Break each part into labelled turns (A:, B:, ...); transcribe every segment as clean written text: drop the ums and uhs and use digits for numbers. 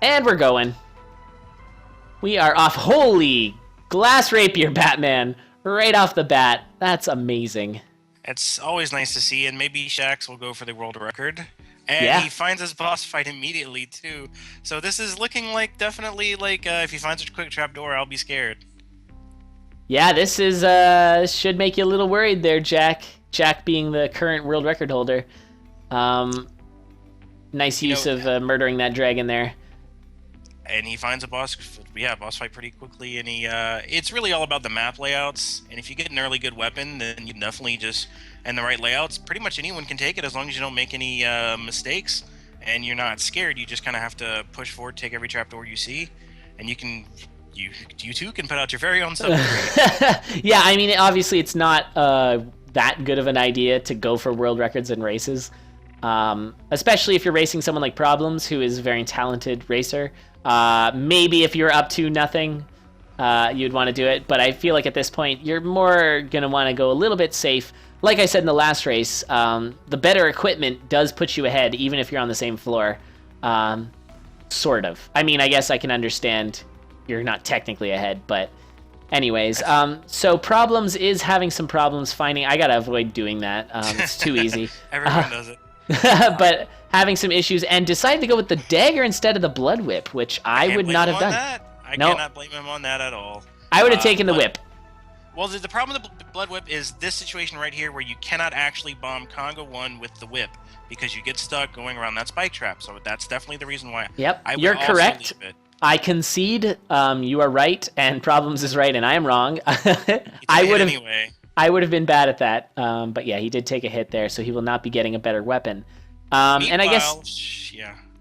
A: And we're going. We are off. Holy glass rapier, Batman. Right off the bat. That's amazing.
B: It's always nice to see, and maybe Shax will go for the world record. And
A: Yeah.
B: he finds his boss fight immediately, too. So this is looking like, definitely, like, if he finds a quick trapdoor, I'll be scared.
A: Yeah, this is should make you a little worried there, Jack. Jack being the current world record holder. Nice use of murdering that dragon there.
B: And he finds a boss fight pretty quickly, and it's really all about the map layouts, and if you get an early good weapon, then you definitely and the right layouts, pretty much anyone can take it as long as you don't make any mistakes, and you're not scared. You just kind of have to push forward, take every trapdoor you see, and you too can put out your very own sub.
A: Yeah, I mean, obviously it's not that good of an idea to go for world records in races, especially if you're racing someone like Problems, who is a very talented racer. Maybe if you're up to nothing, you'd want to do it. But I feel like at this point, you're more going to want to go a little bit safe. Like I said in the last race, the better equipment does put you ahead, even if you're on the same floor. Sort of. I mean, I guess I can understand you're not technically ahead, but anyways. So Problems is having some problems finding... I got to avoid doing that. It's too easy.
B: Everyone does it.
A: But having some issues, and decided to go with the dagger instead of the blood whip, which I would not have done.
B: I cannot blame him on that at all.
A: I would have taken the whip.
B: Well, the problem with the blood whip is this situation right here, where you cannot actually bomb Conga 1 with the whip because you get stuck going around that spike trap. So that's definitely the reason why.
A: Yep, you're correct. I concede. You are right, and Problems is right, and I am wrong. I would have been bad at that. But yeah, he did take a hit there, so he will not be getting a better weapon. And I guess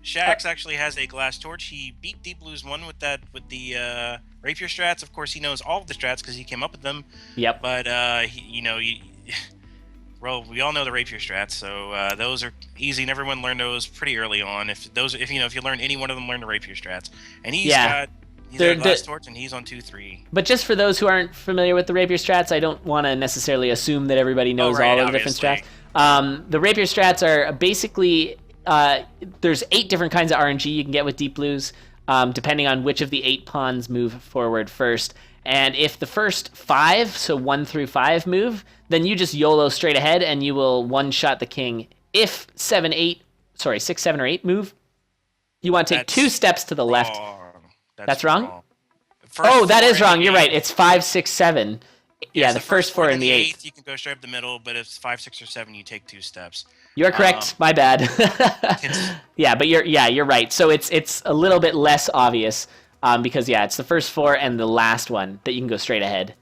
B: Shax actually has a glass torch. He beat Deep Blue's one with the rapier strats. Of course, he knows all of the strats because he came up with them.
A: Yep.
B: But well, we all know the rapier strats, so those are easy, and everyone learned those pretty early on. If you learn any one of them, learn the rapier strats. And he's got a glass torch, and he's on 2-3.
A: But just for those who aren't familiar with the rapier strats, I don't want to necessarily assume that everybody knows all of the different strats. The rapier strats are basically, there's 8 different kinds of RNG you can get with Deep Blues, depending on which of the 8 pawns move forward first. And if the first 5, so 1 through 5 move, then you just YOLO straight ahead and you will one-shot the king. If 6, 7, or 8 move, you want to take 2 steps to the left. That's wrong? That is wrong. You're right. It's 5, 6, 7. Yeah, the first 4 and the 8th.
B: You can go straight up the middle, but if it's 5, 6, or 7, you take 2 steps.
A: You're correct. My bad. Yeah, but you're right. So it's a little bit less obvious because it's the first 4 and the last one that you can go straight ahead,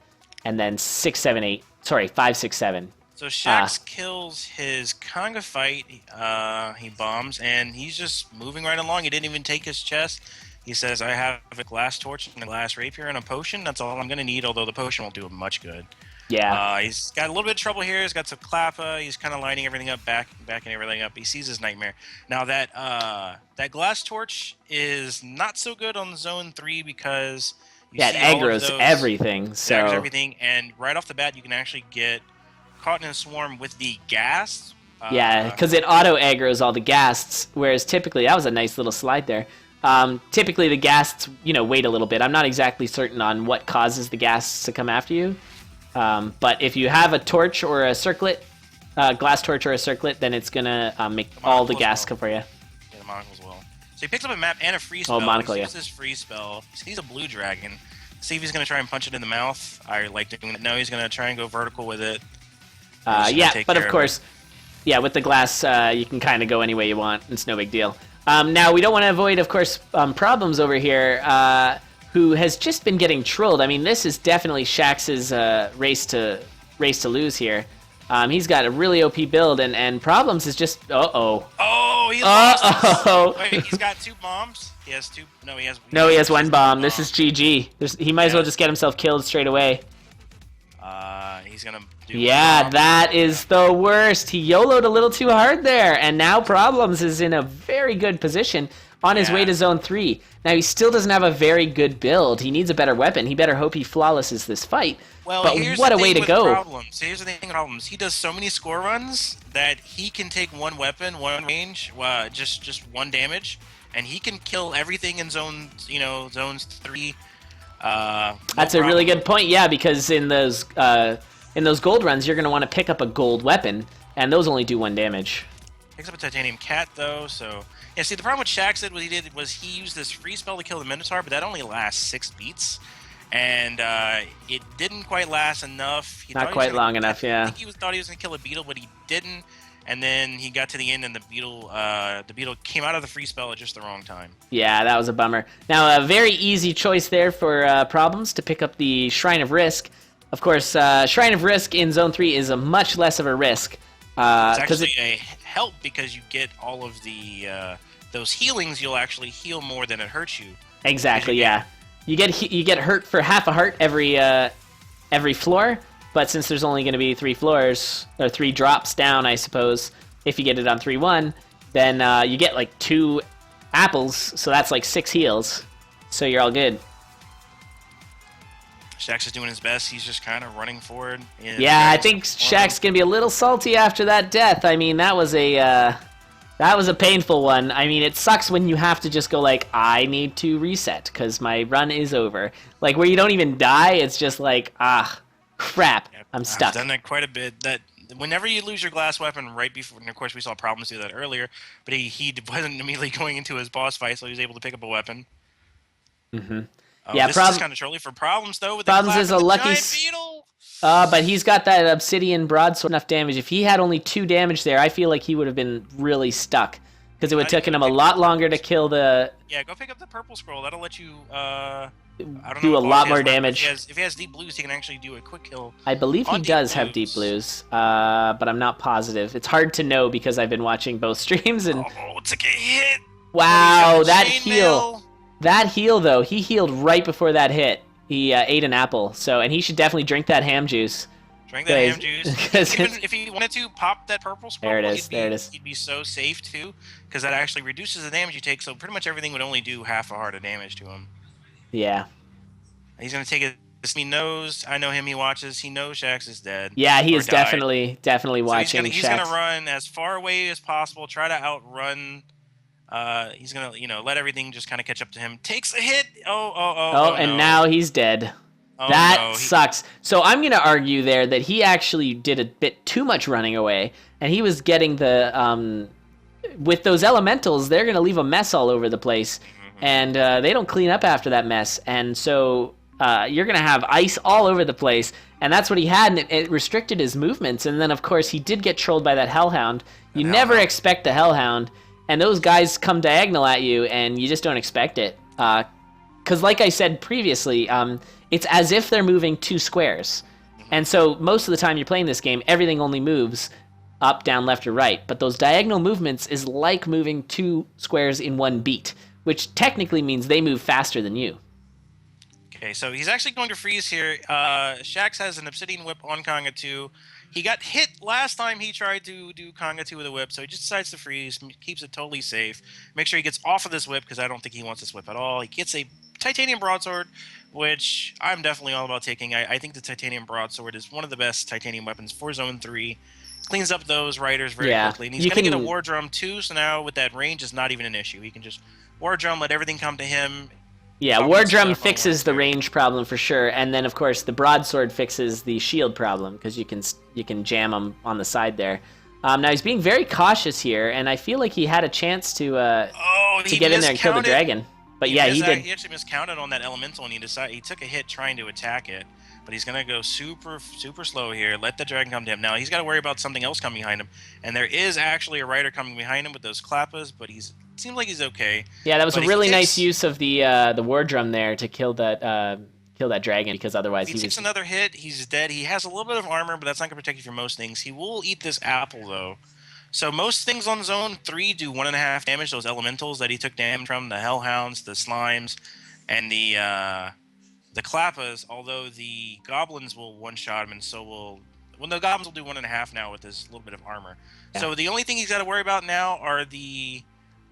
A: and then 6, 7, 8. Sorry, 5, 6, 7.
B: So Shax kills his Conga fight. He bombs, and he's just moving right along. He didn't even take his chest. He says, I have a glass torch and a glass rapier and a potion. That's all I'm going to need, although the potion won't do him much good.
A: Yeah.
B: He's got a little bit of trouble here. He's got some clappa. He's kind of lining everything up, backing everything up. He sees his nightmare. Now, that glass torch is not so good on zone 3 because...
A: it aggroes everything. So.
B: It aggroes everything, and right off the bat, you can actually get caught in a swarm with the ghast.
A: Because it auto-aggroes all the ghasts, whereas typically... That was a nice little slide there. Typically the ghasts, wait a little bit. I'm not exactly certain on what causes the ghasts to come after you. But if you have a torch or a circlet, glass torch or a circlet, then it's going to make all the ghasts come for you.
B: Yeah, the monocle as well. So he picks up a map and a free spell. He uses his free spell. He sees a blue dragon. See if he's going to try and punch it in the mouth. I like doing it. No, he's going to try and go vertical with it.
A: But of course, with the glass, you can kind of go any way you want. It's no big deal. Now, we don't want to avoid, of course, Problems over here, who has just been getting trolled. I mean, this is definitely Shax's race to lose here. He's got a really OP build, and Problems is just...
B: Oh, he lost. Wait, he's got 2 bombs? He has 2... No, he has
A: 1 bomb. This is GG. He might as well just get himself killed straight away.
B: He's going to do...
A: that is the worst. He YOLO'd a little too hard there, and now Problems is in a very very good position on his way
B: Yeah.
A: to Zone 3. Now, he still doesn't have a very good build. He needs a better weapon. He better hope he flawlesses this fight.
B: Well,
A: But
B: here's
A: what
B: the
A: a way
B: thing
A: to
B: with
A: go.
B: problems. Here's the thing with problems. He does so many score runs that he can take one weapon, one range, just one damage, and he can kill everything in zones 3. No
A: That's a really
B: problem.
A: good point, yeah, because in those gold runs, you're going to want to pick up a gold weapon, and those only do 1 damage.
B: Picks up a titanium cat though, so yeah. See, the problem with Shax did what he did was he used this free spell to kill the Minotaur, but that only lasts 6 beats, and it didn't quite last enough. He
A: Not
B: thought he was
A: quite
B: gonna-
A: long enough,
B: I
A: yeah.
B: think thought he was gonna kill a beetle, but he didn't. And then he got to the end, and the beetle came out of the free spell at just the wrong time.
A: Yeah, that was a bummer. Now, a very easy choice there for Problems to pick up the Shrine of Risk. Of course, Shrine of Risk in Zone 3 is a much less of a risk.
B: It's actually a help because you get all of the those healings. You'll actually heal more than it hurts you.
A: Exactly, yeah. You get hurt for half a heart every floor, but since there's only going to be 3 floors, or 3 drops down, I suppose, if you get it on 3-1, then you get like 2 apples, so that's like 6 heals. So you're all good.
B: Shax is doing his best. He's just kind of running forward.
A: Yeah, I think Shaq's going to be a little salty after that death. I mean, that was a painful one. I mean, it sucks when you have to just go like, I need to reset because my run is over. Like, where you don't even die, it's just like, crap, I'm stuck.
B: I've done that quite a bit. That whenever you lose your glass weapon right before, and of course we saw Problems do that earlier, but he wasn't immediately going into his boss fight, so he was able to pick up a weapon.
A: Mm-hmm.
B: Yeah, this is kind of early for Problems though. With
A: Problems
B: the
A: is a lucky
B: giant beetle.
A: But he's got that obsidian broadsword enough damage. If he had only 2 damage there, I feel like he would have been really stuck because it would have taken him a lot longer to kill the.
B: Yeah, go pick up the purple scroll. That'll let you
A: do a lot more damage.
B: If he has deep blues, he can actually do a quick kill.
A: I believe he does have deep blues, but I'm not positive. It's hard to know because I've been watching both streams and.
B: Oh, it's a hit!
A: Wow, that heal.
B: Mail.
A: That heal though, he healed right before that hit. He ate an apple, and he should definitely drink that ham juice.
B: Drink that ham juice. Even if he wanted to pop that purple scroll,
A: there it is.
B: He'd be so safe too, because that actually reduces the damage you take. So pretty much everything would only do half a heart of damage to him.
A: Yeah.
B: He's gonna take it. He knows. I know him. He watches. He knows Shax is dead.
A: Yeah, he is definitely watching.
B: So he's gonna run as far away as possible. Try to outrun. He's gonna, let everything just kind of catch up to him. Takes a hit.
A: And
B: no.
A: Now he's dead.
B: Oh,
A: that
B: no.
A: sucks. So I'm gonna argue there that he actually did a bit too much running away, and he was getting the with those elementals. They're gonna leave a mess all over the place, and they don't clean up after that mess, and so you're gonna have ice all over the place, and that's what he had, and it restricted his movements. And then of course he did get trolled by that hellhound. You never expect the hellhound. And those guys come diagonal at you, and you just don't expect it. Because like I said previously, it's as if they're moving 2 squares. And so most of the time you're playing this game, everything only moves up, down, left, or right. But those diagonal movements is like moving 2 squares in 1 beat, which technically means they move faster than you.
B: Okay, so he's actually going to freeze here. Shax has an Obsidian Whip on Conga 2. He got hit last time he tried to do Conga 2 with a whip, so he just decides to freeze, keeps it totally safe. Make sure he gets off of this whip, because I don't think he wants this whip at all. He gets a Titanium Broadsword, which I'm definitely all about taking. I think the Titanium Broadsword is one of the best Titanium weapons for Zone 3. Cleans up those riders very quickly. And he's going to get a War Drum too, so now with that range, it's not even an issue. He can just War Drum, let everything come to him.
A: Yeah, War Drum fixes the range problem for sure, and then of course the Broadsword fixes the shield problem because you can jam him on the side there. Now he's being very cautious here, and I feel like he had a chance to get in there and kill the dragon. But he did.
B: He actually miscounted on that elemental, and he took a hit trying to attack it. But he's gonna go super slow here. Let the dragon come to him. Now he's got to worry about something else coming behind him, and there is actually a rider coming behind him with those clappas, but seems like he's okay.
A: Yeah, that was a really nice use of the War Drum there to kill that dragon, because otherwise
B: he takes another hit. He's dead. He has a little bit of armor, but that's not gonna protect you from most things. He will eat this apple though. So most things on Zone 3 do 1.5 damage. Those elementals that he took damage from, the hellhounds, the slimes, and the clappas. Although the goblins will one-shot him, and so will. Well, the goblins will do 1.5 now with this little bit of armor. Yeah. So the only thing he's got to worry about now are the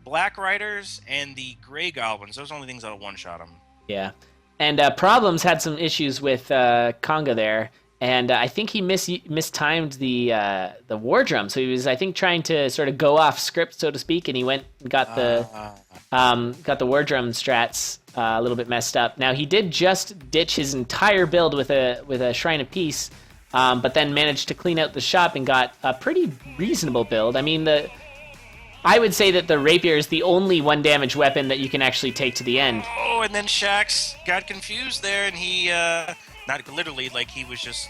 B: Black Riders and the Gray Goblins. Those are the only things that'll one-shot them.
A: Yeah. And Problems had some issues with Conga there, and I think he mistimed the war drum. So he was, I think, trying to sort of go off script, so to speak, and he went and got the war drum strats a little bit messed up. Now he did just ditch his entire build with a Shrine of Peace, but then managed to clean out the shop and got a pretty reasonable build. I mean, I would say that the rapier is the only 1 damage weapon that you can actually take to the end.
B: Oh, and then Shax got confused there, and he, not literally, like, he was just...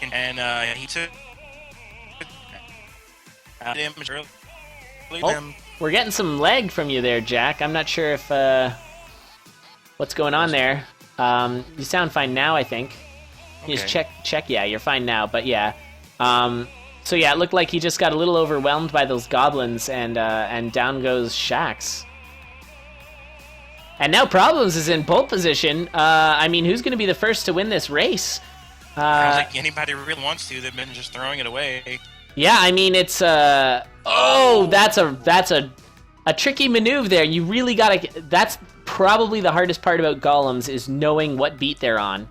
B: And he took damage early.
A: Oh, we're getting some lag from you there, Jack. I'm not sure if... what's going on there. You sound fine now, I think. You just check. Yeah, you're fine now, but yeah. So yeah, it looked like he just got a little overwhelmed by those goblins, and down goes Shax. And now Problems is in pole position. I mean, who's going to be the first to win this race?
B: I don't think anybody really wants to. They've been just throwing it away.
A: Yeah, I mean, it's that's a tricky maneuver there. You really gotta. That's probably the hardest part about golems is knowing what beat they're on.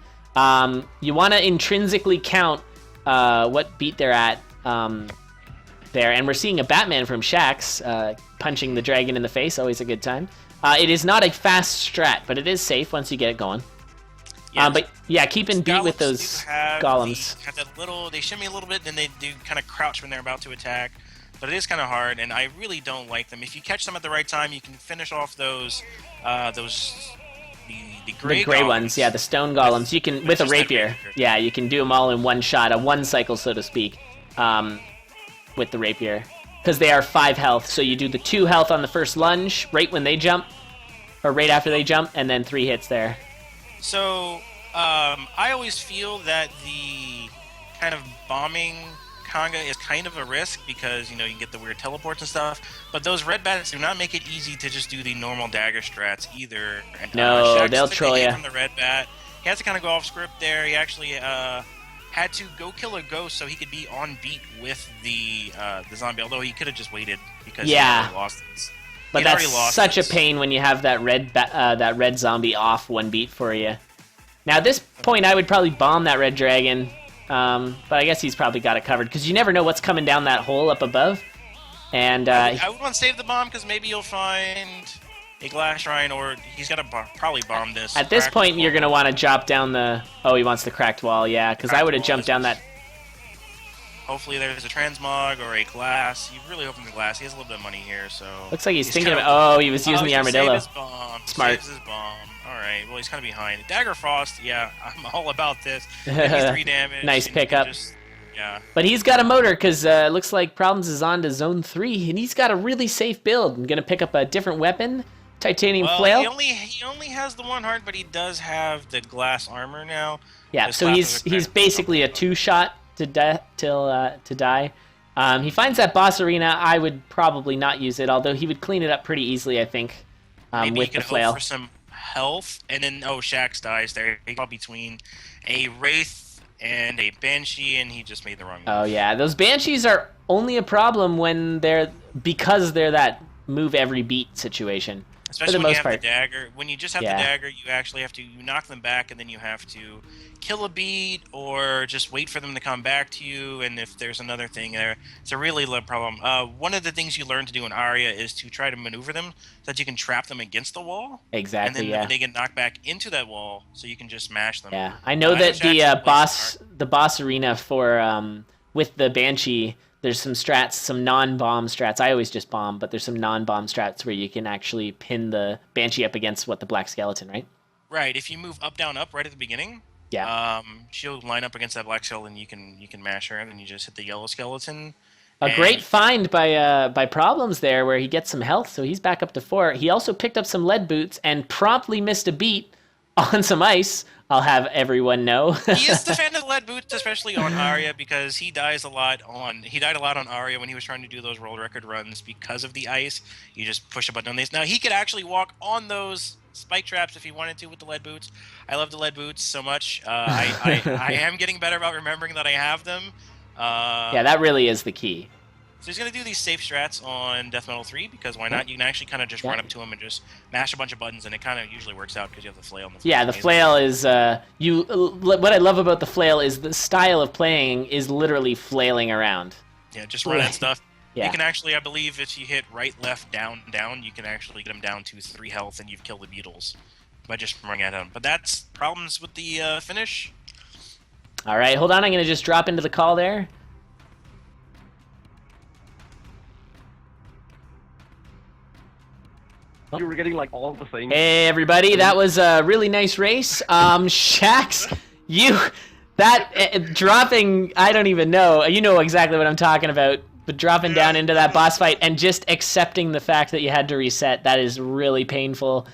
A: You want to intrinsically count what beat they're at. There, and we're seeing a Batman from Shax punching the dragon in the face, always a good time. It is not a fast strat, but it is safe once you get it going. Yeah, but yeah, keep in beat with those golems.
B: Have that little, they shimmy a little bit, then they do kind of crouch when they're about to attack. But it is kind of hard, and I really don't like them. If you catch them at the right time, you can finish off those the gray
A: ones, yeah, the stone golems. You can with a rapier. Yeah, you can do them all in one shot, a one cycle, so to speak. With the rapier, because they are 5 health, so you do the 2 health on the first lunge right when they jump, or right after they jump, and then 3 hits there.
B: So I always feel that the kind of bombing Conga is kind of a risk because you can get the weird teleports and stuff, but those red bats do not make it easy to just do the normal dagger strats either. And,
A: no, they'll troll you.
B: From the red bat, he has to kind of go off script there. He actually had to go kill a ghost so he could be on beat with the zombie, although he could have just waited because he already lost his.
A: But that's such a pain when you have that red zombie off 1 beat for you. Now at this point I would probably bomb that red dragon, but I guess he's probably got it covered because you never know what's coming down that hole up above. And
B: I would want to save the bomb because maybe you'll find a glass shrine, or he's got to probably bomb this.
A: At this point, you're going to want to drop down the... Oh, he wants the cracked wall, yeah, because I would have jumped down that...
B: Hopefully there's a transmog or a glass. You really hoping the glass. He has a little bit of money here, so...
A: Looks like he's thinking about... Oh, he was using the armadillo.
B: Save his bomb.
A: Smart.
B: Saves his bomb. Alright, well, he's kind of behind. Dagger Frost, yeah, I'm all about this. 3 damage.
A: Nice pickup.
B: Yeah.
A: But he's got a motor because it looks like Problems is on to Zone 3, and he's got a really safe build. I'm going to pick up a different weapon. Titanium flail.
B: He only has the 1 heart, but he does have the glass armor now.
A: Yeah, so he's basically a 2-shot to die. He finds that boss arena. I would probably not use it, although he would clean it up pretty easily, I think.
B: Maybe
A: with
B: he could
A: the flail.
B: Hope for some health, and then Shax dies there. He got between a wraith and a banshee, and he just made the wrong move.
A: Oh yeah, those banshees are only a problem when because they're that move every beat situation.
B: Especially when you have the dagger. When you just have the dagger, you actually have to knock them back, and then you have to kill a beat or just wait for them to come back to you. And if there's another thing there, it's a really low problem. One of the things you learn to do in Aria is to try to maneuver them so that you can trap them against the wall.
A: Exactly.
B: And then they get knocked back into that wall, so you can just smash them.
A: Yeah, I know that the boss arena for with the Banshee. There's some strats, some non-bomb strats. I always just bomb, but there's some non-bomb strats where you can actually pin the Banshee up against the black skeleton, right?
B: Right. If you move up, down, up right at the beginning, she'll line up against that black skeleton. You can mash her, and then you just hit the yellow skeleton.
A: A great find by Problems there, where he gets some health, so he's back up to 4. He also picked up some lead boots and promptly missed a beat on some ice. I'll have everyone know.
B: He is the fan of the lead boots, especially on Aria, because he died a lot on Aria when he was trying to do those world record runs because of the ice. You just push a button on these. Now he could actually walk on those spike traps if he wanted to with the lead boots. I love the lead boots so much. I am getting better about remembering that I have them.
A: Yeah, that really is the key.
B: So he's going to do these safe strats on Death Metal 3, because why not? You can actually kind of just run up to him and just mash a bunch of buttons, and it kind of usually works out because you have the flail and the
A: Yeah, the flail is what I love about the flail is the style of playing is literally flailing around.
B: Yeah, just run at stuff.
A: Yeah.
B: You can actually, I believe, if you hit right, left, down, down, you can actually get him down to 3 health, and you've killed the beetles by just running at him. But that's problems with the finish.
A: All right, hold on. I'm going to just drop into the call there.
C: You were getting like all the things.
A: Hey everybody, that was a really nice race. Shax, dropping, I don't even know. You know exactly what I'm talking about. But dropping down into that boss fight and just accepting the fact that you had to reset, that is really painful.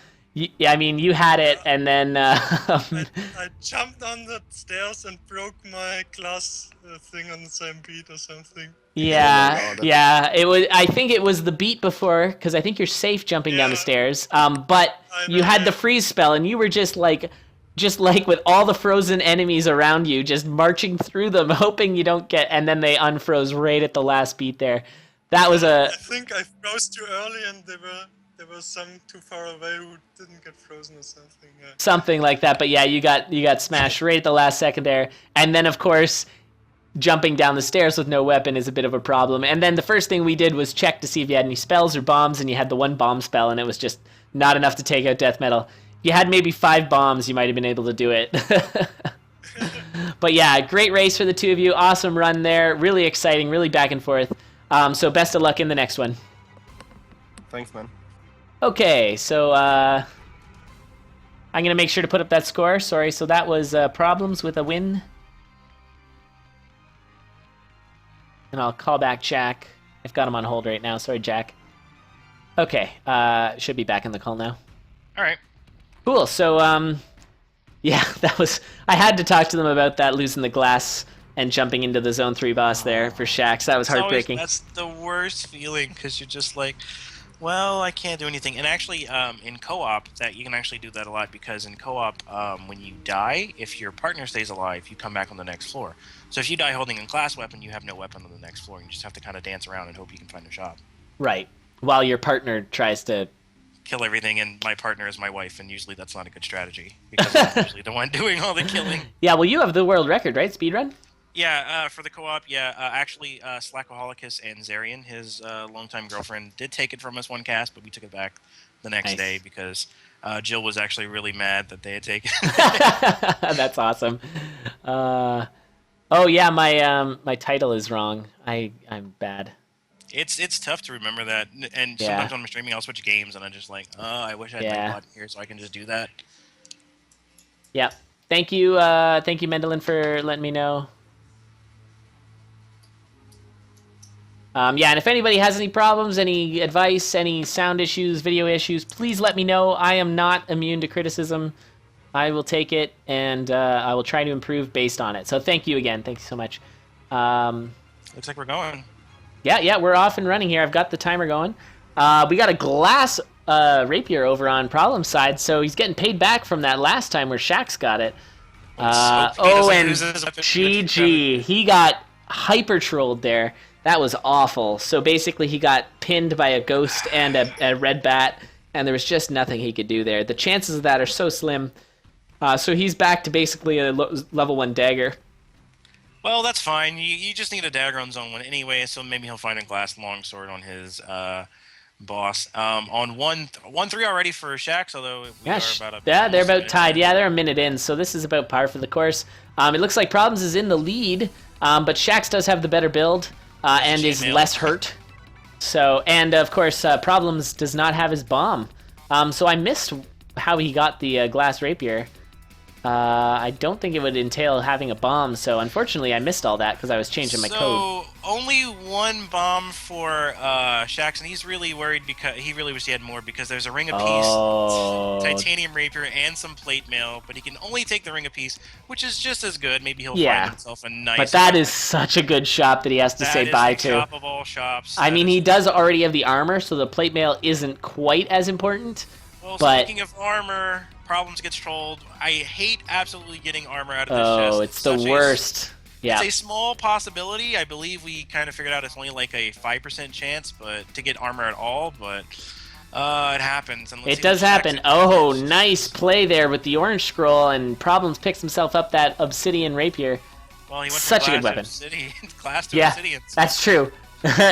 A: I mean, you had it, and then
D: I jumped on the stairs and broke my glass thing on the same beat or something.
A: Yeah, yeah. It was. I think it was the beat before, because I think you're safe jumping down the stairs. But you had the freeze spell, and you were just like with all the frozen enemies around you, just marching through them, hoping you don't get. And then they unfroze right at the last beat there. That was a.
D: I think I froze too early, and there was some too far away who didn't get frozen or something. Yeah.
A: Something like that, but yeah, you got smashed right at the last second there, and then of course, jumping down the stairs with no weapon is a bit of a problem. And then the first thing we did was check to see if you had any spells or bombs, and you had the 1 bomb spell, and it was just not enough to take out Death Metal. If you had maybe 5 bombs, you might have been able to do it. But yeah, great race for the two of you. Awesome run there. Really exciting. Really back and forth. So best of luck in the next one.
C: Thanks, man.
A: Okay, so I'm going to make sure to put up that score. Sorry, so that was Problems with a win. And I'll call back Jack. I've got him on hold right now. Sorry, Jack. Okay, should be back in the call now.
B: All right. Cool.
A: So, yeah, that was... I had to talk to them about that, losing the glass and jumping into the Zone 3 boss there for Shax. That was heartbreaking.
B: That's the worst feeling, because you're just like... Well, I can't do anything. And actually, in co-op, that you can actually do that a lot, because in co-op, when you die, if your partner stays alive, you come back on the next floor. So if you die holding a glass weapon, you have no weapon on the next floor. You just have to kind of dance around and hope you can find a shop.
A: Right. While your partner tries to...
B: kill everything, and my partner is my wife, and usually that's not a good strategy, because I'm usually the one doing all the killing.
A: Yeah, well, you have the world record, right? Speedrun?
B: Yeah, for the co-op, yeah. Actually, Slackoholicus and Zarian, his longtime girlfriend, did take it from us one cast, but we took it back the next day because Jill was actually really mad that they had taken it.
A: That's awesome. Oh, yeah, my title is wrong. I'm bad.
B: It's tough to remember that, and sometimes when I'm streaming, I'll switch games, and I'm just like, oh, I wish I had my button here so I can just do that.
A: Yeah. Thank you, Mendelin, for letting me know. Yeah, and if anybody has any problems, any advice, any sound issues, video issues, please let me know. I am not immune to criticism. I will take it, and I will try to improve based on it. So thank you again. Thank you so much.
B: Looks like we're going.
A: Yeah, we're off and running here. I've got the timer going. We got a glass rapier over on Problem's side, so he's getting paid back from that last time where Shax got it. And GG. He got hyper-trolled there. That was awful. So basically he got pinned by a ghost and a red bat, and there was just nothing he could do there. The chances of that are so slim. So he's back to basically a level 1 dagger.
B: Well, that's fine. You just need a dagger on zone 1 anyway, so maybe he'll find a glass longsword on his boss. On 1-3 already for Shax, although we are about
A: they're about tied. Yeah, they're a minute in, so this is about par for the course. It looks like Problems is in the lead, but Shax does have the better build. And is less hurt. So, and of course, Problems does not have his bomb. So I missed how he got the glass rapier. I don't think it would entail having a bomb, so unfortunately I missed all that because I was changing my code.
B: So, only 1 bomb for Shax, and he's really worried because he really wish he had more, because there's a ring of peace, titanium rapier, and some plate mail, but he can only take the ring of peace, which is just as good. Maybe he'll find himself a nice...
A: But that is such a good shop that he has to say bye to.
B: That is the shop of all shops.
A: I mean, he does already have the armor, so the plate mail isn't quite as important.
B: Well,
A: but...
B: speaking of armor... Problems gets trolled. I hate absolutely getting armor out of this chest.
A: Oh, it's the worst. Yeah.
B: It's a small possibility. I believe we kind of figured out it's only like a 5% chance, but to get armor at all. But it happens. And let's
A: It
B: see
A: does
B: what
A: happen.
B: Jackson
A: Oh,
B: does.
A: nice play there with the orange scroll, and Problems picks himself up that obsidian rapier.
B: Well, he went
A: Such a
B: from
A: good weapon.
B: glass to
A: Yeah,
B: obsidian. So
A: that's true.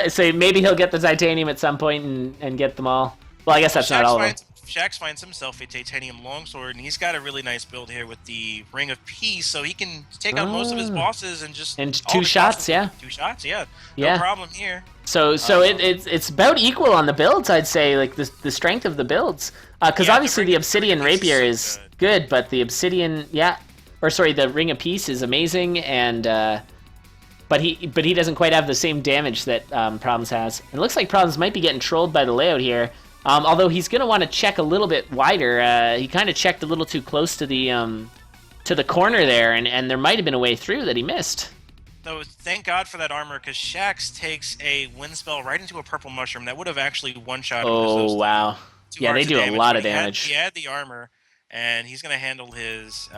A: So maybe he'll get the titanium at some point and get them all. Well, I guess that's not all of them.
B: Shax finds himself a titanium longsword, and he's got a really nice build here with the Ring of Peace, so he can take out most of his bosses and just
A: And
B: all
A: two
B: the
A: shots,
B: bosses-
A: yeah.
B: 2 shots, yeah.
A: Yeah.
B: No problem here.
A: So it's about equal on the builds, I'd say, like the strength of the builds. Because
B: Yeah,
A: obviously
B: the
A: the
B: Ring
A: obsidian
B: of Peace
A: rapier
B: is
A: is
B: so
A: good, but the obsidian, the Ring of Peace is amazing, and but he doesn't quite have the same damage that Problems has. It looks like Problems might be getting trolled by the layout here. Although he's gonna want to check a little bit wider. He kind of checked a little too close to the corner there, and there might have been a way through that he missed.
B: So thank God for that armor, because Shax takes a wind spell right into a purple mushroom that would have actually one-shot him. 'cause
A: Oh
B: those
A: wow!
B: two
A: Yeah, they
B: hearts
A: do a lot
B: but
A: of damage.
B: He had the armor, and he's gonna handle his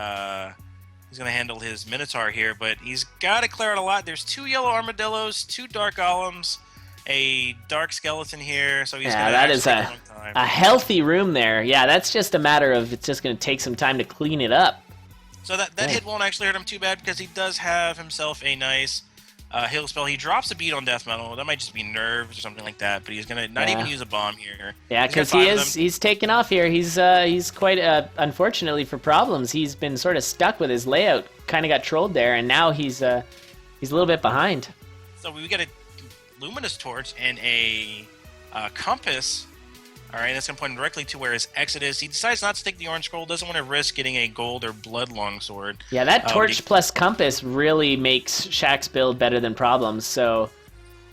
B: Minotaur here, but he's got to clear out a lot. There's 2 yellow armadillos, 2 dark golems, a dark skeleton here, so he's gonna
A: that is
B: take a long time.
A: a healthy room there. Yeah, that's just a matter of it's just going to take some time to clean it up.
B: So that hit won't actually hurt him too bad, because he does have himself a nice heal spell. He drops a beat on death metal. That might just be nerves or something like that, but he's gonna not even use a bomb here.
A: Yeah, because he's taking off here. He's quite unfortunately for Problems. He's been sort of stuck with his layout. Kind of got trolled there, and now he's a little bit behind.
B: So we get a luminous torch and a compass. All right, that's gonna point him directly to where his exit is. He decides not to take the orange scroll. Doesn't want to risk getting a gold or blood longsword.
A: Yeah, that torch plus compass really makes Shax's build better than Problems. So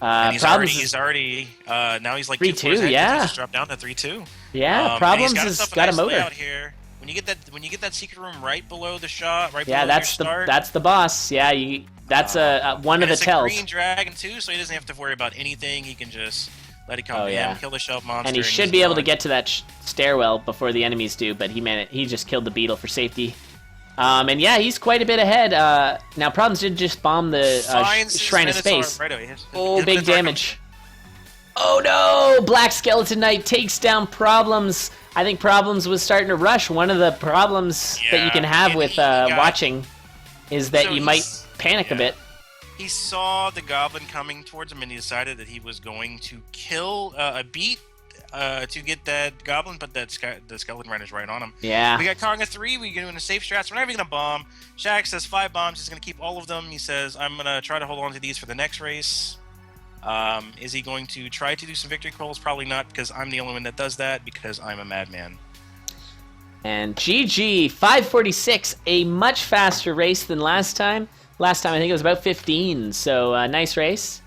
B: And he's
A: Problems
B: already now he's like
A: 3-2,
B: 2 floors ahead.
A: yeah.
B: He's just dropped down to 3-2.
A: Yeah, Problems has got a motor.
B: layout here. When you get that secret room right below the shot, right
A: Yeah,
B: below
A: that's
B: your start.
A: that's the boss. Yeah, that's one of
B: and
A: the
B: it's
A: tells.
B: a green dragon too, so he doesn't have to worry about anything. He can just let it come to him, kill the shelf monster,
A: And he should
B: he's
A: be able to
B: done.
A: get to that stairwell before the enemies do, but he just killed the beetle for safety. And yeah, he's quite a bit ahead. Now, Problems did just bomb the
B: Finds his
A: Shrine of
B: Minotaur
A: Space.
B: right away.
A: Oh,
B: His
A: big
B: Minotaur
A: damage. Oh no! Black Skeleton Knight takes down Problems. I think Problems was starting to rush. One of the problems that you can have
B: and
A: with
B: he got-
A: watching is that
B: So
A: you might
B: he's-
A: panic a bit.
B: He saw the goblin coming towards him, and he decided that he was going to kill a beat to get that goblin, but the skeleton ran is right on him.
A: Yeah.
B: We got Konga 3. We're doing a safe strats. We're not even going to bomb. Shax says 5 bombs. He's going to keep all of them. He says, I'm going to try to hold on to these for the next race. Is he going to try to do some victory calls? Probably not, because I'm the only one that does that, because I'm a madman.
A: And GG, 546, a much faster race than last time. Last time I think it was about 15, so nice race.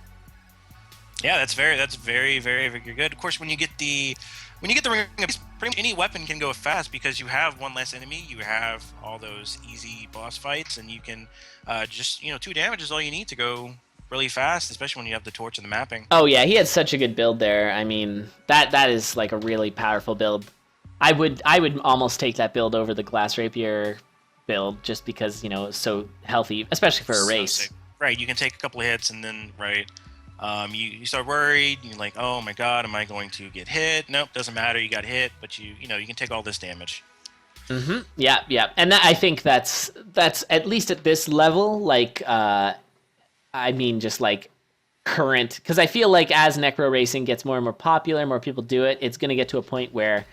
B: Yeah, that's very, very, very good. Of course, when you get the ring of peace, pretty much any weapon can go fast because you have one less enemy. You have all those easy boss fights, and you can just 2 damage is all you need to go really fast, especially when you have the torch and the mapping.
A: Oh yeah, he had such a good build there. I mean, that is like a really powerful build. I would almost take that build over the glass rapier build just because it's so healthy, especially for a race.
B: Safe. Right, you can take a couple of hits and then you start worried. You're like, oh my god, am I going to get hit? Nope, doesn't matter. You got hit, but you can take all this damage.
A: Mm-hmm. Yeah, and I think that's at least at this level, like I mean, just like current, because I feel like as necro racing gets more and more popular, more people do it, it's going to get to a point where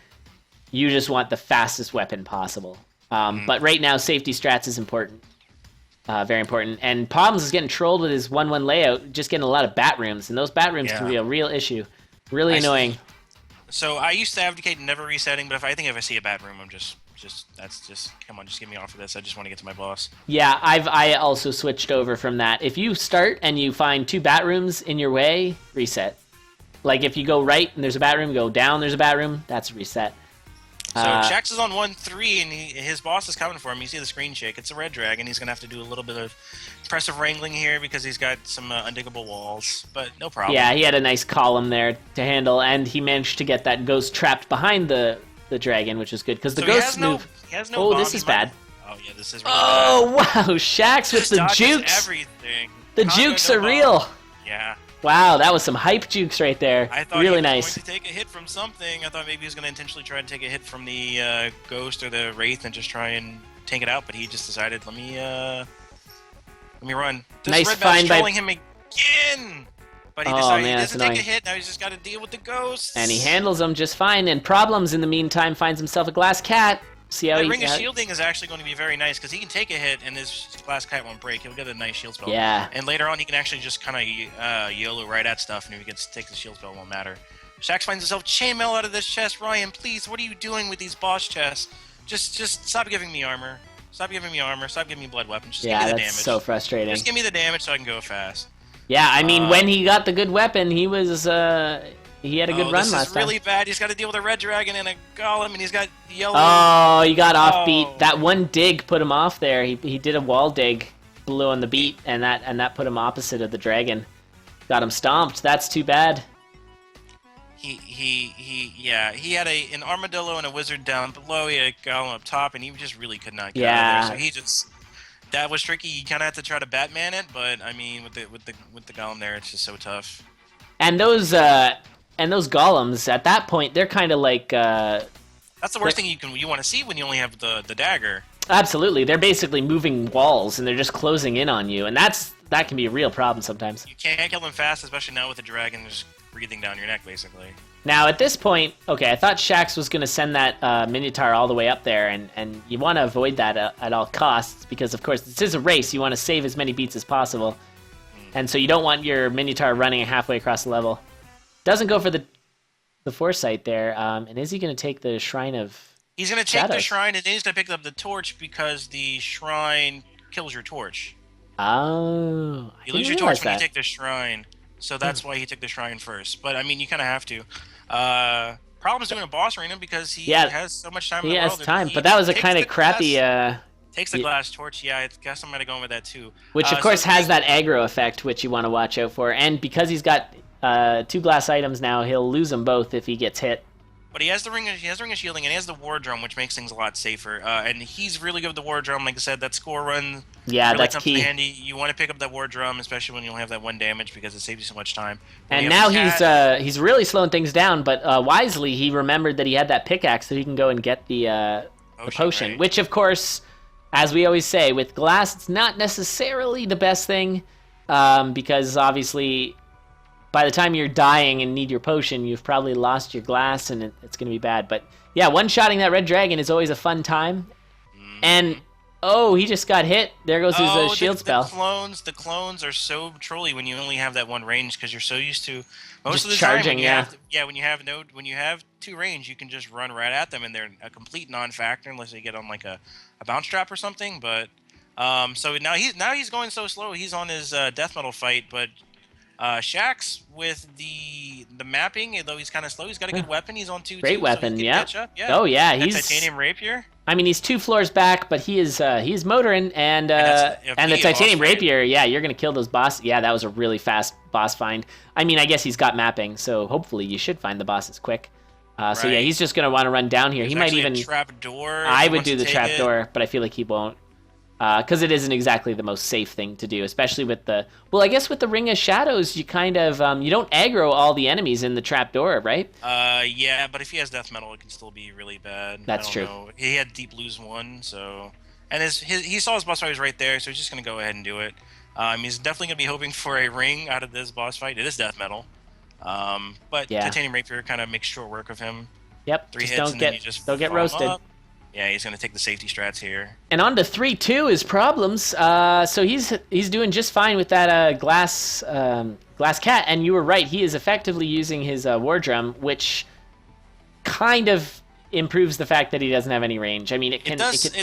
A: you just want the fastest weapon possible. But right now, safety strats is important. Very important. And Problems is getting trolled with his 1-1 layout, just getting a lot of bat rooms, and those bat rooms can be a real issue. Really annoying.
B: So I used to advocate never resetting, but if I see a bat room, I'm just come on, just get me off of this. I just want to get to my boss.
A: Yeah, I also switched over from that. If you start and you find 2 bat rooms in your way, reset. Like if you go right and there's a bat room, go down, there's a bat room, that's a reset.
B: So Shax is on 1-3, and his boss is coming for him. You see the screen shake. It's a red dragon. He's going to have to do a little bit of impressive wrangling here because he's got some undiggable walls, but no problem.
A: Yeah, he had a nice column there to handle, and he managed to get that ghost trapped behind the dragon, which is good because the ghosts move.
B: He has no
A: Oh,
B: bomb.
A: this is bad.
B: Oh yeah, this is really
A: Oh wow, Shax with the
B: dodges
A: jukes.
B: everything.
A: The
B: Congo
A: jukes
B: no
A: are
B: bomb.
A: real.
B: Yeah.
A: Wow, that was some hype jukes right there.
B: I thought
A: really
B: he was
A: nice.
B: going to take a hit from something. I thought maybe he was going to intentionally try to take a hit from the Ghost or the Wraith and just try and tank it out, but he just decided, let me run. This
A: Nice
B: Red
A: find
B: Bat's
A: by-
B: trolling him again! But he
A: Oh,
B: decided
A: man,
B: he
A: that's
B: doesn't take a
A: annoying.
B: hit, now he's just got to deal with the Ghosts.
A: And he handles them just fine. And Problems in the meantime finds himself a glass cat. See how
B: That
A: he...
B: Ring of Shielding is actually going to be very nice, because he can take a hit and his glass cat won't break. He'll get a nice shield spell.
A: Yeah.
B: And later on, he can actually just kind of YOLO right at stuff, and if he gets takes the shield spell, it won't matter. Shax finds himself chainmail out of this chest. Ryan, please, what are you doing with these boss chests? Just stop giving me armor. Stop giving me armor. Stop giving me blood weapons. Just
A: Yeah,
B: give me the
A: that's
B: damage.
A: so frustrating.
B: Just give me the damage so I can go fast.
A: Yeah, I mean, when he got the good weapon, he was... he had a good run
B: this
A: last
B: is
A: time.
B: really bad. He's got to deal with a red dragon and a golem, and he's got yellow.
A: Oh, he got off beat.
B: Oh.
A: That one dig put him off there. He did a wall dig below on the beat, and that put him opposite of the dragon. Got him stomped. That's too bad.
B: He had an armadillo and a wizard down below. He had a golem up top, and he just really could not get out
A: Yeah.
B: of there. So he just that was tricky. You kind of had to try to Batman it, but I mean, with the golem there, it's just so tough.
A: And those golems at that point, they're kind of like
B: That's the worst thing you want to see when you only have the dagger.
A: absolutely. They're basically moving walls, and they're just closing in on you, and that can be a real problem sometimes.
B: You can't kill them fast, especially now with the dragon just breathing down your neck, basically.
A: Now, at this point, okay, I thought Shax was going to send that Minotaur all the way up there, and you want to avoid that at all costs, because, of course, this is a race. You want to save as many beats as possible, and so you don't want your Minotaur running halfway across the level. Doesn't go for the Foresight there, and is he going to take the Shrine of
B: He's going to take the
A: Shadows?
B: shrine, and then he's going to pick up the torch, because the shrine kills your torch.
A: Oh, I
B: You lose
A: didn't
B: your
A: realize
B: torch when
A: that.
B: you take the shrine, so that's why he took the shrine first. But I mean, you kind of have to. Problem's doing a boss arena because he
A: Yeah,
B: has so much time.
A: He
B: in the
A: has
B: world.
A: time,
B: He
A: but that was a
B: takes
A: kind
B: the
A: of crappy...
B: takes the glass torch. Yeah, I guess I might have gone with that too.
A: which, of
B: So
A: course,
B: the
A: has
B: thing-
A: that aggro effect, which you want to watch out for. And because he's got 2 glass items now, he'll lose them both if he gets hit.
B: But he has the ring of shielding, and he has the war drum, which makes things a lot safer. And he's really good with the war drum. Like I said, that score run
A: Yeah,
B: really
A: that's
B: comes
A: key.
B: in handy. You want to pick up that war drum, especially when you only have that 1 damage, because it saves you so much time.
A: And
B: When you
A: now
B: have the cat-
A: he's really slowing things down, but wisely he remembered that he had that pickaxe, so he can go and get the potion.
B: right.
A: Which, of course, as we always say, with glass, it's not necessarily the best thing, because obviously, by the time you're dying and need your potion, you've probably lost your glass, and it's going to be bad. But yeah, one-shotting that red dragon is always a fun time. And oh, he just got hit. There goes his shield spell.
B: The clones are so trolly when you only have that 1 range, because you're so used to most
A: Just
B: of the
A: charging,
B: time when you have 2 range, you can just run right at them, and they're a complete non-factor unless they get on like a bounce trap or something. But so now he's going so slow. He's on his death metal fight, but Shax with the mapping, though he's kind of slow, he's got a good weapon. He's on 2.
A: Great
B: so
A: weapon,
B: he can
A: yeah.
B: catch up. Yeah.
A: Oh yeah,
B: That
A: he's
B: titanium rapier.
A: I mean, he's 2 floors back, but he's motoring, and
B: that's
A: the
B: a
A: titanium
B: boss fight.
A: rapier. Yeah, you're gonna kill those boss. Yeah, that was a really fast boss find. I mean, I guess he's got mapping, so hopefully you should find the bosses quick. So yeah,
B: Right.
A: he's just gonna want to run down here. He
B: There's
A: might
B: actually
A: even.
B: a trap door. if
A: I
B: he
A: would
B: wants
A: do
B: to
A: the
B: take
A: trap
B: it.
A: door, but I feel like he won't, because it isn't exactly the most safe thing to do, especially with the. Well, I guess with the Ring of Shadows, you kind of you don't aggro all the enemies in the trap door, right?
B: Yeah, but if he has death metal, it can still be really bad.
A: That's
B: I
A: true.
B: don't know. He had deep lose 1, so and he saw his boss fight was right there, so he's just gonna go ahead and do it. He's definitely gonna be hoping for a ring out of this boss fight. It is death metal, but
A: Yeah.
B: titanium rapier kind of makes short work of him.
A: Yep.
B: 3
A: just
B: hits,
A: don't
B: and then
A: get
B: you just
A: don't get
B: follow him
A: roasted.
B: up. Yeah, he's gonna take the safety strats here.
A: And on to 3-2 is Problems. So he's doing just fine with that glass cat. And you were right. He is effectively using his war drum, which kind of improves the fact that he doesn't have any range. I mean, it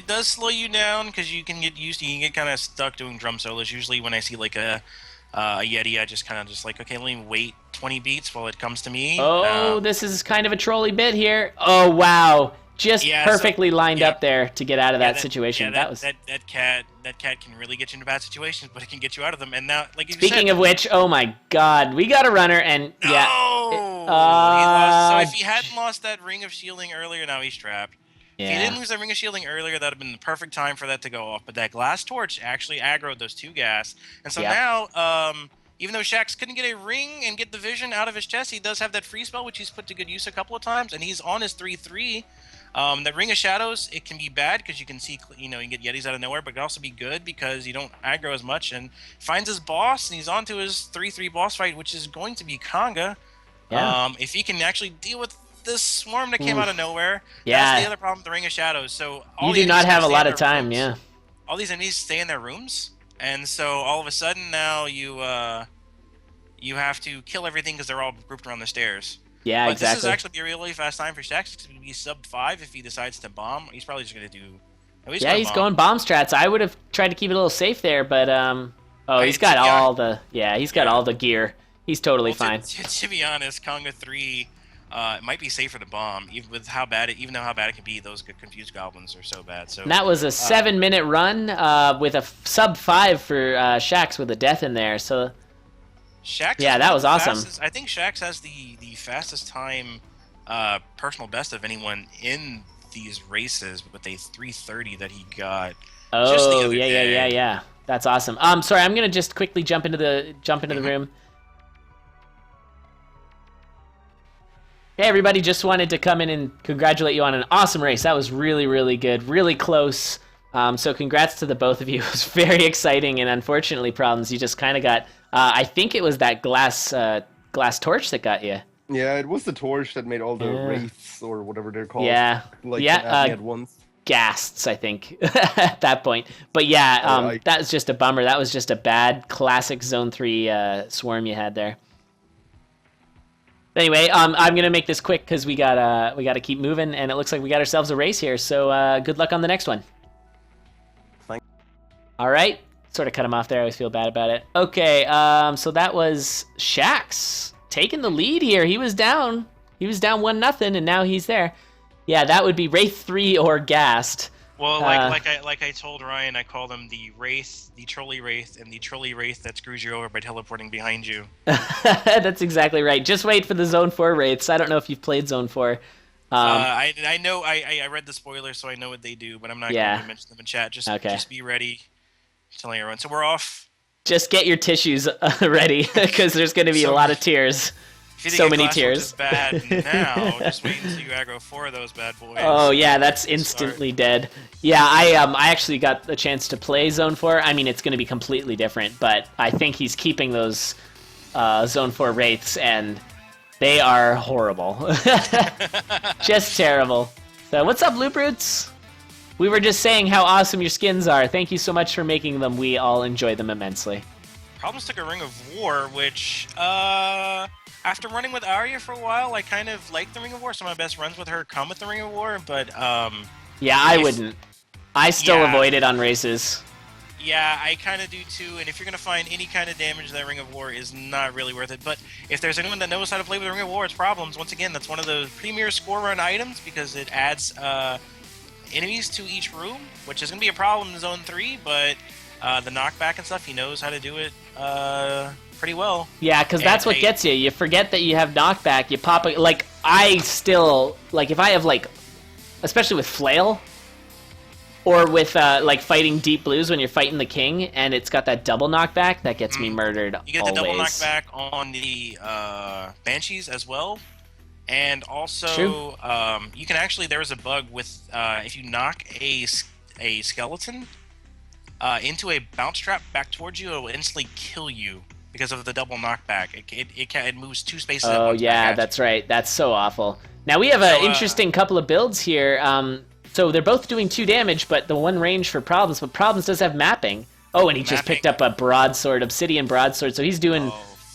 B: does slow you down because you can get kind of stuck doing drum solos. Usually when I see like a Yeti, I just kind of just like, okay, let me wait 20 beats while it comes to me.
A: Oh, this is kind of a trolly bit here. Oh wow. Just
B: Yeah,
A: perfectly lined
B: yeah.
A: up there to get out of
B: Yeah,
A: that situation.
B: Yeah,
A: that was.
B: that cat can really get you into bad situations, but it can get you out of them. And now, like you
A: Speaking
B: said,
A: of which, oh my God, we got a runner, and yeah.
B: no!
A: It-
B: He lost. So if he hadn't lost that ring of shielding earlier, now he's trapped. If he didn't lose that Ring of Shielding earlier, that would have been the perfect time for that to go off. But that Glass Torch actually aggroed those 2 gas. And so now, even though Shaxx couldn't get a ring and get the vision out of his chest, he does have that free spell, which he's put to good use a couple of times. And he's on his 3/3. That Ring of Shadows, it can be bad because you can see, you can get Yetis out of nowhere, but it can also be good because you don't aggro as much. And finds his boss, and he's on to his 3/3 boss fight, which is going to be Conga.
A: Yeah.
B: If he can actually deal with this swarm that came out of nowhere,
A: yeah,
B: that's the other problem with the Ring of Shadows. So
A: you do not have a lot of time.
B: Rooms.
A: Yeah,
B: all these enemies stay in their rooms, and so all of a sudden now you have to kill everything because they're all grouped around the stairs.
A: Yeah,
B: but
A: exactly.
B: This is actually a really fast time for Shaxx. It's going to be sub 5 if he decides to bomb. He's probably just going to do. Oh,
A: he's going bomb strats. I would have tried to keep it a little safe there, but he's got all the all the gear. He's totally fine.
B: To be honest, Conga 3. It might be safer to bomb, even though how bad it can be. Those confused goblins are so bad. So
A: and that was a 7-minute run with a sub 5 for Shaxx with a death in there. So
B: Shaxx,
A: that was awesome.
B: I think Shaxx has the fastest time personal best of anyone in these races with a 3:30 that he got.
A: Oh yeah. That's awesome. Sorry, I'm gonna just quickly jump into the room. Hey everybody, just wanted to come in and congratulate you on an awesome race. That was really, really good, really close. So congrats to the both of you. It was very exciting, and unfortunately, Problems, you just kind of got, I think it was that glass torch that got you.
C: Yeah, it was the torch that made all the wraiths, or whatever they're called.
A: Yeah.
C: At once.
A: Ghasts, I think, at that point. But yeah, that was just a bummer. That was just a bad classic Zone 3 swarm you had there. Anyway, I'm gonna make this quick because we gotta keep moving, and it looks like we got ourselves a race here. So good luck on the next one.
C: Thanks.
A: All right, sort of cut him off there. I always feel bad about it. Okay, so that was Shaxx taking the lead here. He was down 1-0, and now he's there. Yeah, that would be Wraith 3 or Ghast.
B: Well, like I told Ryan, I call them the Wraith, the Trolley Wraith, and the Trolley Wraith that screws you over by teleporting behind you.
A: That's exactly right. Just wait for the Zone 4 Wraiths. I don't know if you've played Zone 4.
B: I know I read the spoilers, so I know what they do, but I'm not going to mention them in chat. Just be ready. I'm telling everyone. So we're off.
A: Just get your tissues ready, because there's going to be a lot of tears. So many tears.
B: Is bad now. Just wait until you aggro 4 of those bad boys.
A: Oh yeah, that's instantly dead. Yeah, I actually got the chance to play Zone 4. I mean, it's going to be completely different, but I think he's keeping those Zone 4 Wraiths, and they are horrible. Just terrible. So what's up, Loop Roots? We were just saying how awesome your skins are. Thank you so much for making them. We all enjoy them immensely.
B: Problems took a Ring of War, which after running with Arya for a while, I kind of like the Ring of War. Some of my best runs with her come with the Ring of War, but
A: yeah, I wouldn't. I still avoid it on races.
B: Yeah, I kind of do too, and if you're going to find any kind of damage, that Ring of War is not really worth it. But if there's anyone that knows how to play with the Ring of War, it's Problems. Once again, that's one of those premier score run items because it adds enemies to each room, which is going to be a problem in Zone 3, but the knockback and stuff, he knows how to do it pretty well. Yeah,
A: because that's what gets you. You forget that you have knockback. You pop it. Like, I still, like, if I have, like, especially with Flail, or with, like, fighting Deep Blues when you're fighting the King, and it's got that double knockback, that gets me murdered
B: You get the double knockback on the Banshees as well. And also, you can actually, there's a bug with, if you knock a skeleton into a bounce trap back towards you, it will instantly kill you because of the double knockback. It moves 2 spaces at once.
A: Oh, yeah, that's right. That's so awful. Now, we have an interesting couple of builds here. So they're both doing 2 damage, but the one range for Problems, but Problems does have mapping. Oh, and he just picked up a broadsword, Obsidian broadsword, so he's doing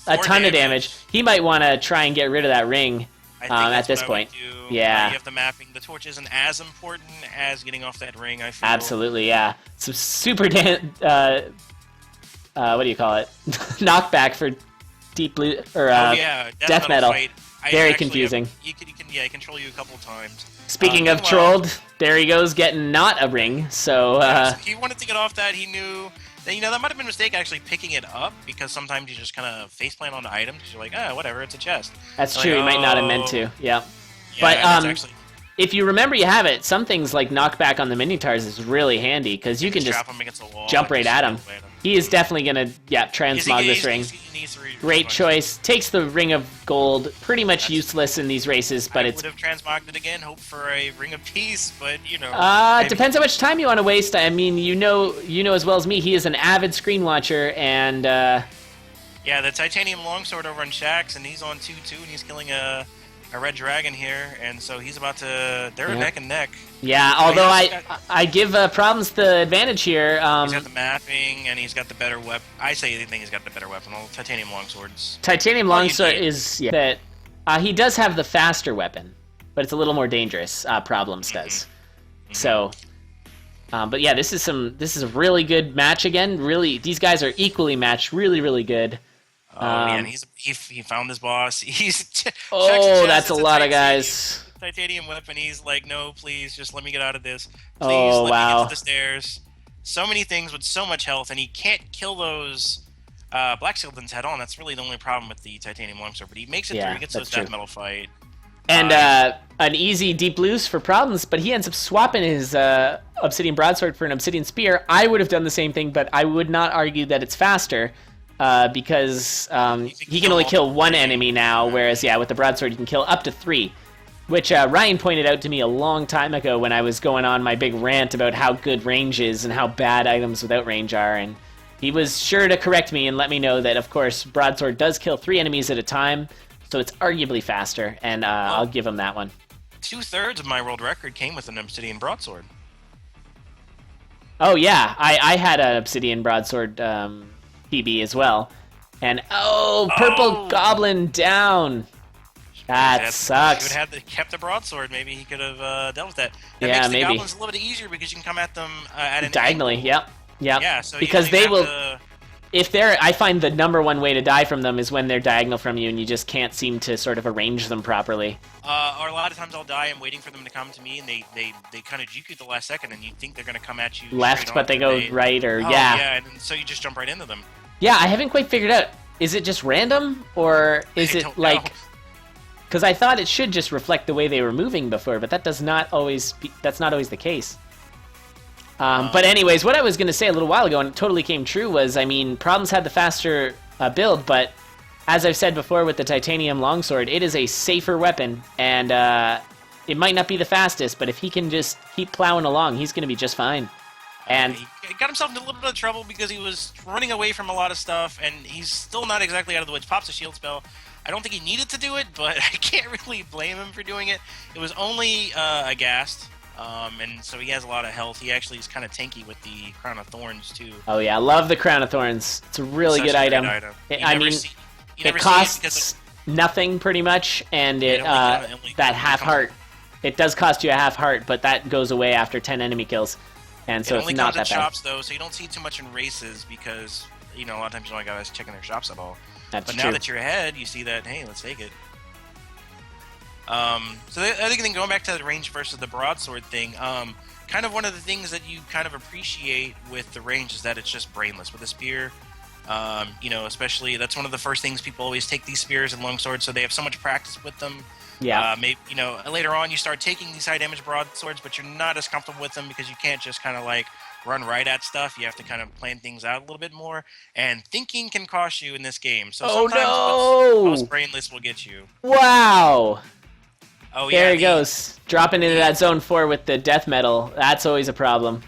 A: a ton of damage. He might want to try and get rid of that ring at this point. Yeah.
B: You have the mapping. The torch isn't as important as getting off that ring, I feel.
A: Absolutely, yeah. So super what do you call it? Knockback for Deep Blue, or Death Metal. Very confusing.
B: He can control you a couple times.
A: Speaking of trolled, there he goes getting not a ring. So
B: he wanted to get off that. He knew that, that might have been a mistake actually picking it up, because sometimes you just kind of faceplant on the item because you're like, whatever, it's a chest.
A: That's true. He might not have meant to. Yeah.
B: Yeah,
A: But if you remember you have it, some things like knockback on the Minotaurs is really handy because you can just
B: trap him against the wall
A: jump
B: and
A: right
B: just
A: at him.
B: away at him.
A: He is definitely gonna transmog this ring.
B: He needs to
A: Great choice. Takes the ring of gold. Pretty much useless in these races, but
B: I
A: it's
B: would have transmogged it again, hope for a ring of peace, but you know.
A: it depends how much time you want to waste. I mean, you know as well as me, he is an avid screen watcher, and
B: Yeah, the titanium longsword over on Shax, and he's on 2-2, and he's killing a red dragon here, and so he's about to. They're neck and neck.
A: yeah. Although I give Problems the advantage here.
B: He's got the mapping, and he's got the better weapon. I say anything, he's got the better weapon. All titanium longswords.
A: Titanium
B: All you
A: longsword
B: need.
A: is that he does have the faster weapon, but it's a little more dangerous. Problems does. So, but yeah, this is a really good match again. Really, these guys are equally matched. Really, really good.
B: Oh man, he found his boss. He's
A: That's a lot of guys.
B: Titanium weapon. He's like, no, please, just let me get out of this. Please,
A: Oh,
B: let
A: wow.
B: me get to the stairs. So many things with so much health, and he can't kill those Black Skeletons head on. That's really the only problem with the Titanium Longsword. But he makes it through. He gets
A: that's
B: those death
A: true.
B: metal fight.
A: And an easy deep loose for Problems, but he ends up swapping his Obsidian Broadsword for an Obsidian Spear. I would have done the same thing, but I would not argue that it's faster. Because he can only kill one enemy now, whereas, with the Broadsword you can kill up to 3. Which Ryan pointed out to me a long time ago when I was going on my big rant about how good range is and how bad items without range are, and he was sure to correct me and let me know that, of course, Broadsword does kill 3 enemies at a time, so it's arguably faster, and I'll give him that one.
B: 2/3 of my world record came with an Obsidian Broadsword.
A: Oh, yeah, I had an Obsidian Broadsword PB as well. And, Purple Goblin down. That sucks.
B: If he would have kept the broadsword, maybe he could have dealt with that. That
A: Yeah,
B: makes the
A: maybe.
B: goblins a little bit easier because you can come at them at an
A: Diagonally,
B: angle.
A: yep.
B: Yeah, so
A: because
B: you
A: they
B: have
A: will...
B: to-
A: If they're... I find the number one way to die from them is when they're diagonal from you and you just can't seem to sort of arrange them properly.
B: or a lot of times I'll die. I'm waiting for them to come to me, and they kind of juke you at the last second, and you think they're going to come at you
A: Left,
B: straight
A: but
B: on,
A: they go right, or...
B: Yeah, and so you just jump right into them.
A: Yeah, I haven't quite figured out. Is it just random, or is
B: I
A: it
B: don't
A: like...
B: know.
A: Because I thought it should just reflect the way they were moving before, but that's not always the case. But anyways, what I was going to say a little while ago, and it totally came true, was, I mean, Problems had the faster build, but as I've said before with the Titanium Longsword, it is a safer weapon, and it might not be the fastest, but if he can just keep plowing along, he's going to be just fine. And
B: He got himself into a little bit of trouble because he was running away from a lot of stuff, and he's still not exactly out of the woods. Pops a shield spell. I don't think he needed to do it, but I can't really blame him for doing it. It was only aghast, and so he has a lot of health. He actually is kind of tanky with the Crown of Thorns, too.
A: oh yeah, I love the Crown of Thorns. It's a really
B: Such
A: good
B: a great
A: item.
B: You
A: I
B: never
A: mean,
B: see- you
A: it
B: never see because
A: costs nothing pretty much, and it
B: only
A: that half heart. It does cost you a half heart, but that goes away after 10 enemy kills, and so
B: it
A: it's
B: only
A: not
B: comes
A: that
B: in
A: bad.
B: shops, though, so you don't see too much in races because, a lot of times you don't guys checking their shops at all.
A: That's
B: But
A: true.
B: now that you're ahead, you see that, hey, let's take it. So I think then going back to the range versus the broadsword thing, kind of one of the things that you kind of appreciate with the range is that it's just brainless. With a spear, especially that's one of the first things people always take these spears and longswords, so they have so much practice with them.
A: Yeah.
B: Maybe later on you start taking these high damage broadswords, but you're not as comfortable with them because you can't just kind of like run right at stuff. You have to kind of plan things out a little bit more, and thinking can cost you in this game. So
A: Oh,
B: sometimes
A: no!
B: most brainless will get you.
A: Wow.
B: Oh
A: There
B: yeah,
A: he goes. Dropping into that zone 4 with the death metal. That's always a problem.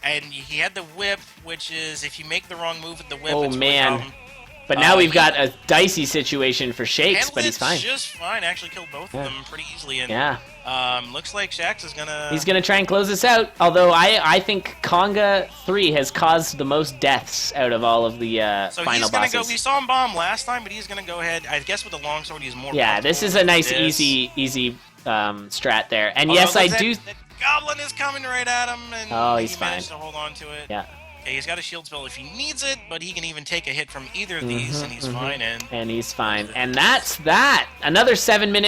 B: And he had the whip, which is if you make the wrong move with the whip.
A: Oh,
B: it's
A: man.
B: a problem.
A: But now we've got a dicey situation for Shakes,
B: Handled
A: but he's
B: it
A: fine.
B: just fine. Actually killed both of them pretty easily. And
A: Yeah.
B: looks like Shax is gonna.
A: He's going to try and close this out, although I think Conga 3 has caused the most deaths out of all of the
B: So
A: final
B: he's gonna
A: bosses.
B: go. We saw him bomb last time, but he's gonna go ahead. I guess with the longsword, he's more.
A: Yeah, this is a
B: comfortable
A: nice,
B: with this.
A: easy strat there. And
B: Although
A: yes, I
B: that-
A: do...
B: That goblin is coming right at him, and
A: Oh, he's
B: he managed
A: fine.
B: to hold on to it.
A: Yeah.
B: Okay, he's got a shield spell if he needs it, but he can even take a hit from either of these, and he's fine. And
A: And he's fine. And that's that. Another 7-minute